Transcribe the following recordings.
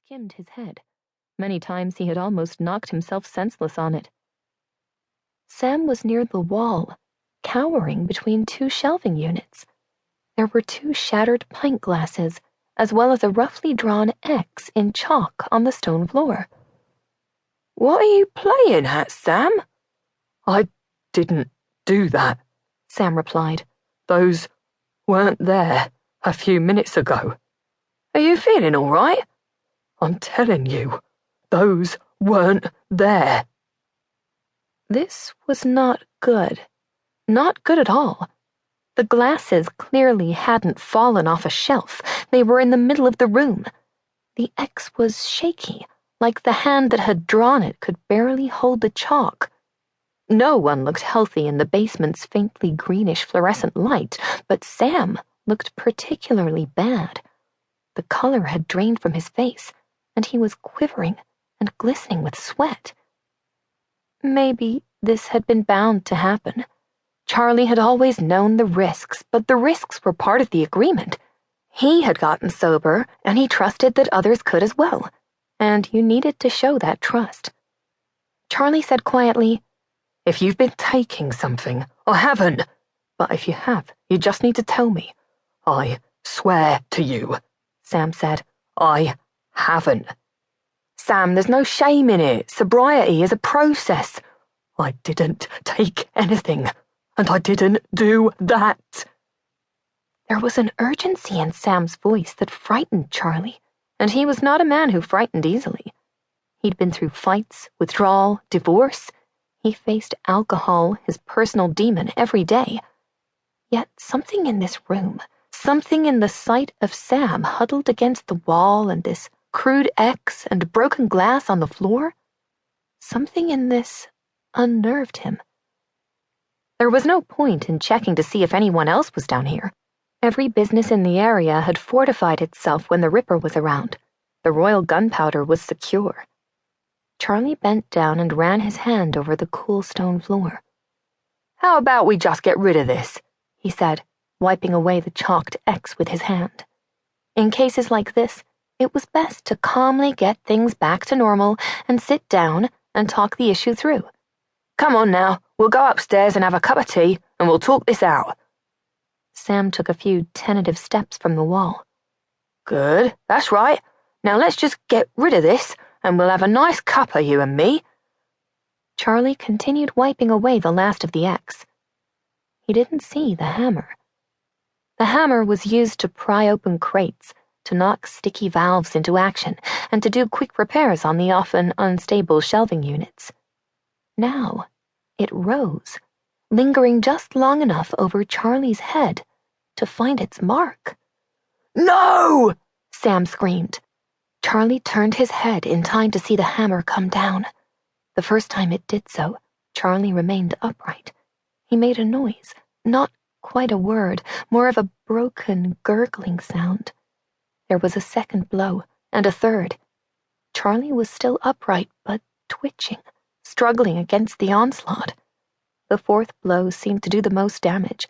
skimmed his head. Many times he had almost knocked himself senseless on it. Sam was near the wall, cowering between two shelving units. There were two shattered pint glasses, as well as a roughly drawn X in chalk on the stone floor. "What are you playing at, Sam?" "I didn't do that," Sam replied. "Those weren't there a few minutes ago." "Are you feeling all right?" "I'm telling you, those weren't there." This was not good. Not good at all. The glasses clearly hadn't fallen off a shelf. They were in the middle of the room. The X was shaky, like the hand that had drawn it could barely hold the chalk. No one looked healthy in the basement's faintly greenish fluorescent light, but Sam looked particularly bad. The color had drained from his face, and he was quivering and glistening with sweat. Maybe this had been bound to happen. Charlie had always known the risks, but the risks were part of the agreement. He had gotten sober, and he trusted that others could as well, and you needed to show that trust. Charlie said quietly, "If you've been taking something, I haven't. But if you have, you just need to tell me." "I swear to you," Sam said, "I haven't." "Sam, there's no shame in it. Sobriety is a process." "I didn't take anything, and I didn't do that." There was an urgency in Sam's voice that frightened Charlie, and he was not a man who frightened easily. He'd been through fights, withdrawal, divorce. He faced alcohol, his personal demon, every day. Yet something in this room, something in the sight of Sam huddled against the wall and this crude X and broken glass on the floor, something in this unnerved him. There was no point in checking to see if anyone else was down here. Every business in the area had fortified itself when the Ripper was around. The royal gunpowder was secure. Charlie bent down and ran his hand over the cool stone floor. "How about we just get rid of this?" he said, wiping away the chalked X with his hand. In cases like this, it was best to calmly get things back to normal and sit down and talk the issue through. "Come on now, we'll go upstairs and have a cup of tea, and we'll talk this out." Sam took a few tentative steps from the wall. "Good, that's right. Now let's just get rid of this, and we'll have a nice cuppa, you and me." Charlie continued wiping away the last of the X. He didn't see the hammer. The hammer was used to pry open crates, to knock sticky valves into action, and to do quick repairs on the often unstable shelving units. Now, it rose, lingering just long enough over Charlie's head to find its mark. "No!" Sam screamed. Charlie turned his head in time to see the hammer come down. The first time it did so, Charlie remained upright. He made a noise, not quite a word, more of a broken, gurgling sound. There was a second blow, and a third. Charlie was still upright, but twitching, struggling against the onslaught. The fourth blow seemed to do the most damage.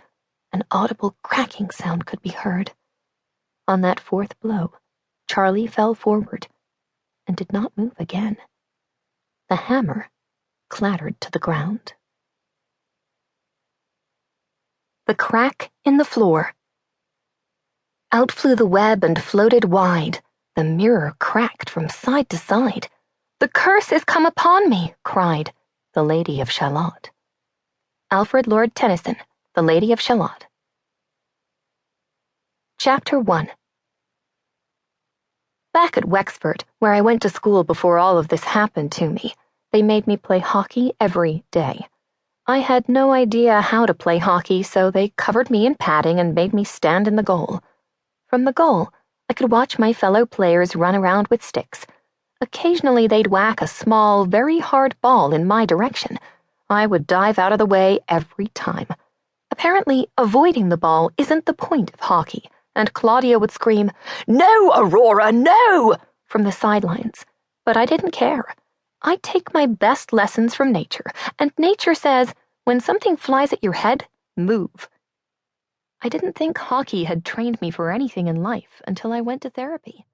An audible cracking sound could be heard. On that fourth blow, Charlie fell forward and did not move again. The hammer clattered to the ground. The crack in the floor. Out flew the web and floated wide. The mirror cracked from side to side. "The curse has come upon me," cried the Lady of Shalott. Alfred Lord Tennyson, The Lady of Shalott. Chapter 1. Back at Wexford, where I went to school before all of this happened to me, they made me play hockey every day. I had no idea how to play hockey, so they covered me in padding and made me stand in the goal. From the goal, I could watch my fellow players run around with sticks. Occasionally they'd whack a small, very hard ball in my direction. I would dive out of the way every time. Apparently, avoiding the ball isn't the point of hockey, and Claudia would scream, "No, Aurora, no!" from the sidelines. But I didn't care. I take my best lessons from nature, and nature says, when something flies at your head, move. I didn't think hockey had trained me for anything in life until I went to therapy.